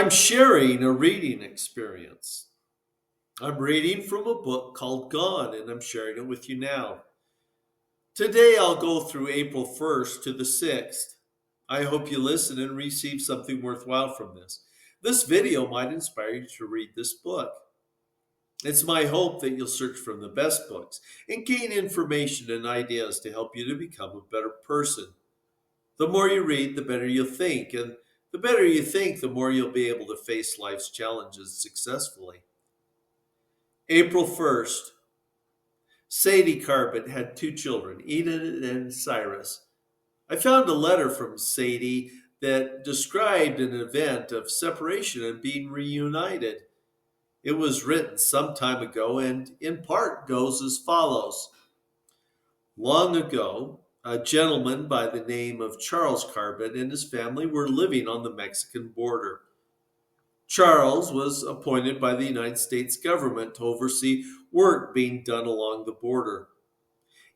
I'm sharing a reading experience. I'm reading from a book called Gone, and I'm sharing it with you now. Today, I'll go through April 1st to the 6th. I hope you listen and receive something worthwhile from this. This video might inspire you to read this book. It's my hope that you'll search from the best books and gain information and ideas to help you to become a better person. The more you read, the better you'll think, and the better you think, the more you'll be able to face life's challenges successfully. April 1st, Sadie Carbett had two children, Enid and Cyrus. I found a letter from Sadie that described an event of separation and being reunited. It was written some time ago and in part goes as follows. Long ago, a gentleman by the name of Charles Carbett and his family were living on the Mexican border. Charles was appointed by the United States government to oversee work being done along the border.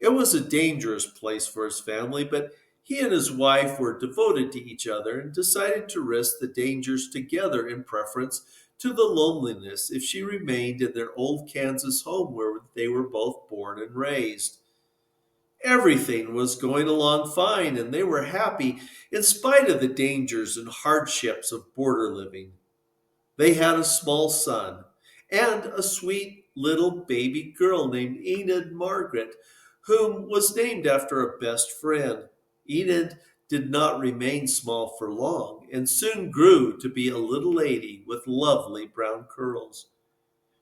It was a dangerous place for his family, but he and his wife were devoted to each other and decided to risk the dangers together in preference to the loneliness if she remained in their old Kansas home where they were both born and raised. Everything was going along fine, and they were happy in spite of the dangers and hardships of border living. They had a small son and a sweet little baby girl named Enid Margaret, whom was named after a best friend. Enid did not remain small for long and soon grew to be a little lady with lovely brown curls.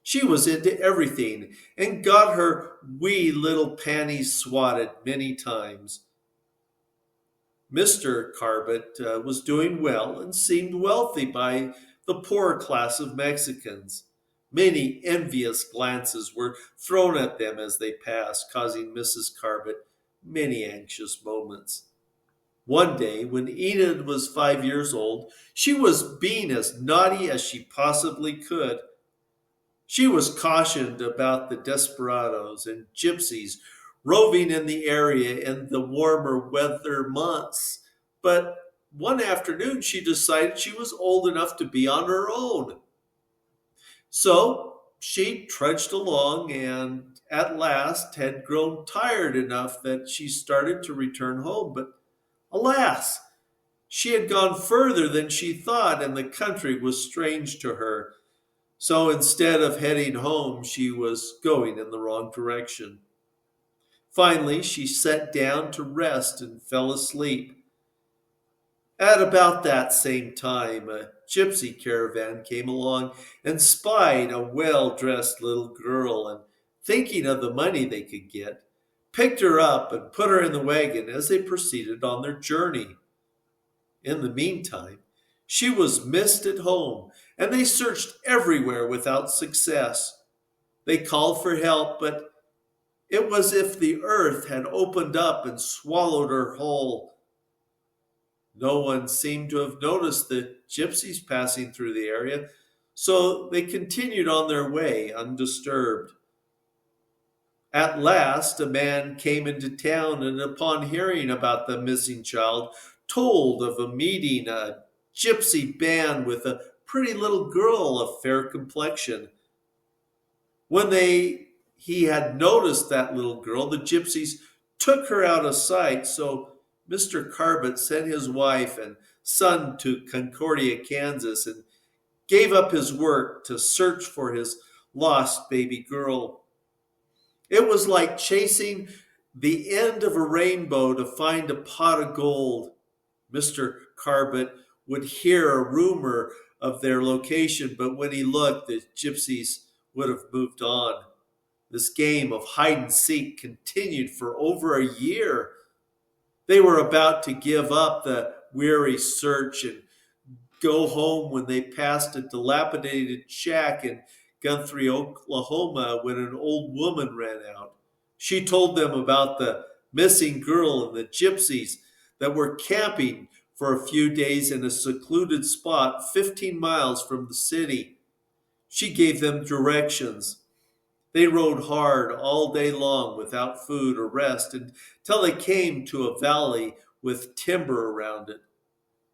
She was into everything and got her wee little panties swatted many times. Mr. Carbett was doing well and seemed wealthy by the poorer class of Mexicans. Many envious glances were thrown at them as they passed, causing Mrs. Carbett many anxious moments. One day, when Enid was 5 years old, she was being as naughty as she possibly could. She was cautioned about the desperados and gypsies roving in the area in the warmer weather months. But one afternoon she decided she was old enough to be on her own. So she trudged along and at last had grown tired enough that she started to return home. But alas, she had gone further than she thought, and the country was strange to her. So instead of heading home, she was going in the wrong direction. Finally, she sat down to rest and fell asleep. At about that same time, a gypsy caravan came along and spied a well-dressed little girl and, thinking of the money they could get, picked her up and put her in the wagon as they proceeded on their journey. In the meantime, she was missed at home, and they searched everywhere without success. They called for help, but it was as if the earth had opened up and swallowed her whole. No one seemed to have noticed the gypsies passing through the area, so they continued on their way undisturbed. At last, a man came into town and, upon hearing about the missing child, told of a meeting a gypsy band with a pretty little girl of fair complexion. When he had noticed that little girl, the gypsies took her out of sight, so Mr. Carbett sent his wife and son to Concordia, Kansas, and gave up his work to search for his lost baby girl. It was like chasing the end of a rainbow to find a pot of gold. Mr. Carbett would hear a rumor of their location, but when he looked, the gypsies would have moved on. This game of hide and seek continued for over a year. They were about to give up the weary search and go home when they passed a dilapidated shack in Guthrie, Oklahoma, when an old woman ran out. She told them about the missing girl and the gypsies that were camping for a few days in a secluded spot 15 miles from the city. She gave them directions. They rode hard all day long without food or rest until they came to a valley with timber around it.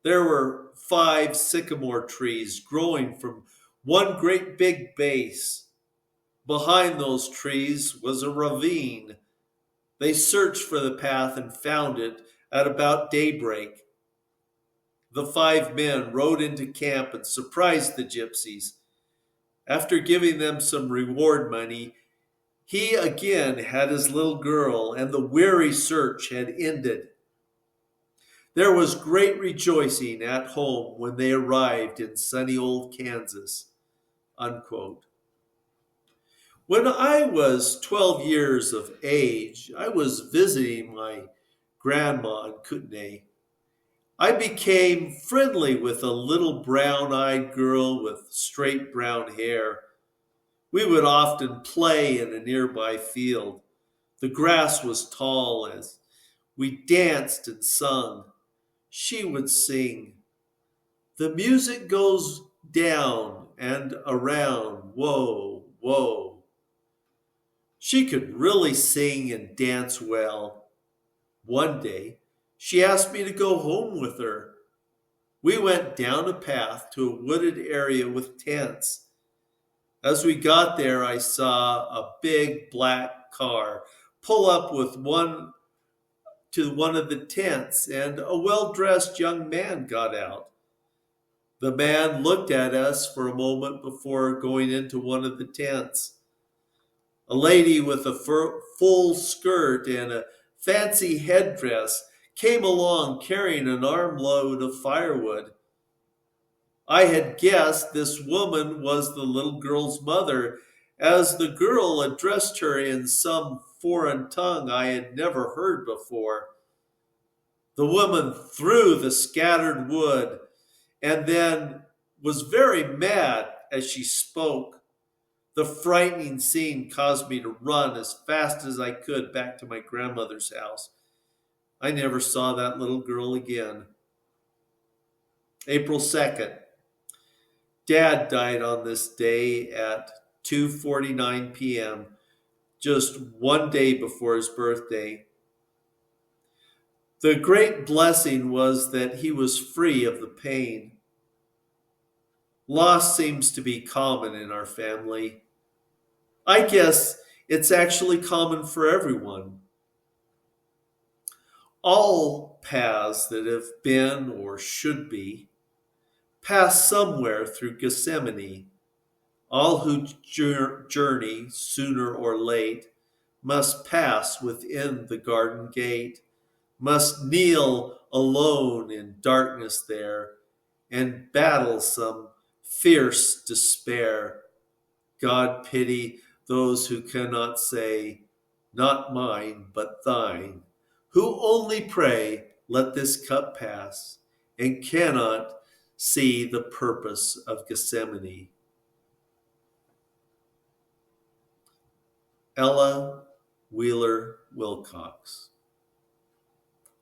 There were 5 sycamore trees growing from one great big base. Behind those trees was a ravine. They searched for the path and found it at about daybreak. The 5 men rode into camp and surprised the gypsies. After giving them some reward money, he again had his little girl, and the weary search had ended. There was great rejoicing at home when they arrived in sunny old Kansas. Unquote. When I was 12 years of age, I was visiting my grandma in Kootenai. I became friendly with a little brown eyed girl with straight brown hair. We would often play in a nearby field. The grass was tall as we danced and sung. She would sing, "The music goes down and around, whoa, whoa." She could really sing and dance well. One day, she asked me to go home with her. We went down a path to a wooded area with tents. As we got there, I saw a big black car pull up with one to one of the tents, and a well-dressed young man got out. The man looked at us for a moment before going into one of the tents. A lady with a full skirt and a fancy headdress came along carrying an armload of firewood. I had guessed this woman was the little girl's mother, as the girl addressed her in some foreign tongue I had never heard before. The woman threw the scattered wood and then was very mad as she spoke. The frightening scene caused me to run as fast as I could back to my grandmother's house. I never saw that little girl again. April 2nd. Dad died on this day at 2:49 p.m., just one day before his birthday. The great blessing was that he was free of the pain. Loss seems to be common in our family. I guess it's actually common for everyone. All paths that have been or should be pass somewhere through Gethsemane. All who journey, sooner or late, must pass within the garden gate, must kneel alone in darkness there, and battle some fierce despair. God pity those who cannot say, "Not mine, but thine," who only pray, "Let this cup pass," and cannot see the purpose of Gethsemane. Ella Wheeler Wilcox.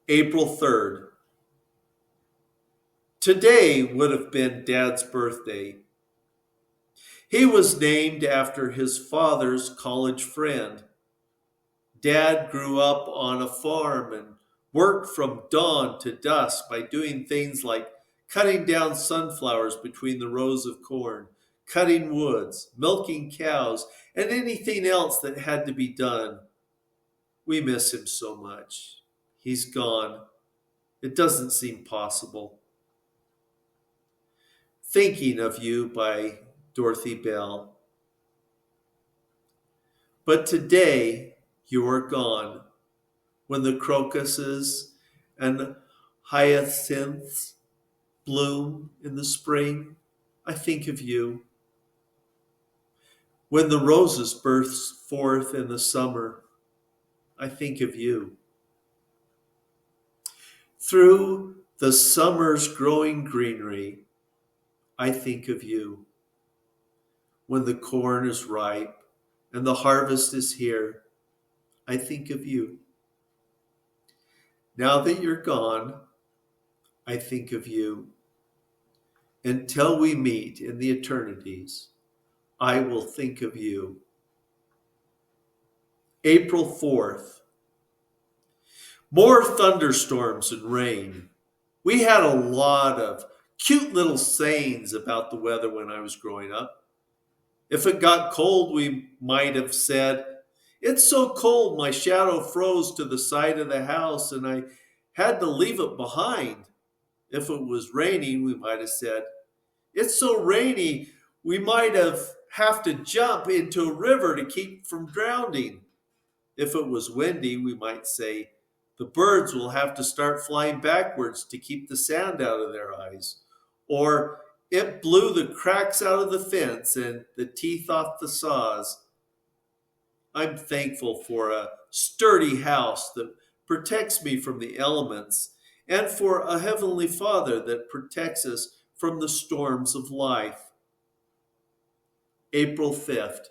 April 3rd. Today would have been Dad's birthday. He was named after his father's college friend. Dad grew up on a farm and worked from dawn to dusk by doing things like cutting down sunflowers between the rows of corn, cutting woods, milking cows, and anything else that had to be done. We miss him so much. He's gone. It doesn't seem possible. Thinking of You by Dorothy Bell. But today you are gone, when the crocuses and hyacinths bloom in the spring. I think of you. When the roses burst forth in the summer, I think of you. Through the summer's growing greenery, I think of you. When the corn is ripe and the harvest is here, I think of you. Now that you're gone, I think of you. Until we meet in the eternities, I will think of you. April 4th. More thunderstorms and rain. We had a lot of cute little sayings about the weather when I was growing up. If it got cold, we might have said, "It's so cold, my shadow froze to the side of the house and I had to leave it behind." If it was raining, we might have said, "It's so rainy, we might have to jump into a river to keep from drowning." If it was windy, we might say, "The birds will have to start flying backwards to keep the sand out of their eyes." Or, "It blew the cracks out of the fence and the teeth off the saws." I'm thankful for a sturdy house that protects me from the elements and for a Heavenly Father that protects us from the storms of life. April 5th.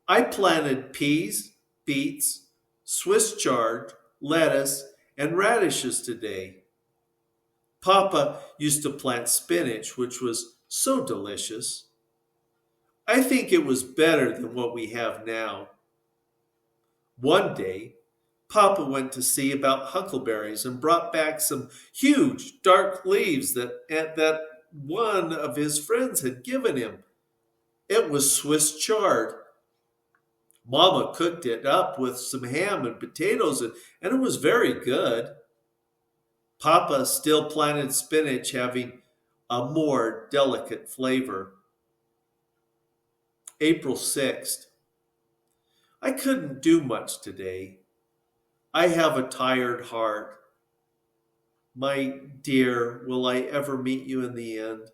I planted peas, beets, Swiss chard, lettuce, and radishes today. Papa used to plant spinach, which was so delicious. I think it was better than what we have now. One day, Papa went to see about huckleberries and brought back some huge dark leaves that one of his friends had given him. It was Swiss chard. Mama cooked it up with some ham and potatoes, and it was very good. Papa still planted spinach, having a more delicate flavor. April 6th. I couldn't do much today. I have a tired heart. My dear, will I ever meet you in the end?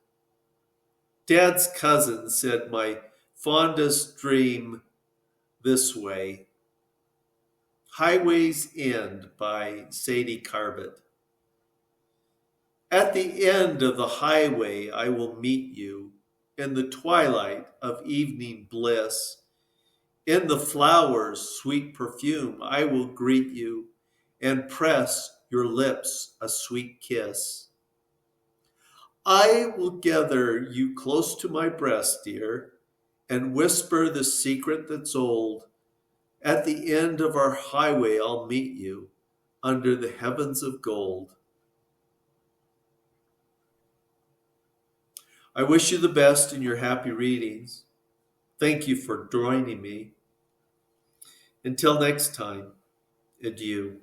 Dad's cousin said my fondest dream this way. Highway's End by Sadie Carbett. At the end of the highway I will meet you, in the twilight of evening bliss. In the flowers' sweet perfume I will greet you and press your lips a sweet kiss. I will gather you close to my breast, dear, and whisper the secret that's old. At the end of our highway I'll meet you under the heavens of gold. I wish you the best in your happy readings. Thank you for joining me. Until next time, adieu.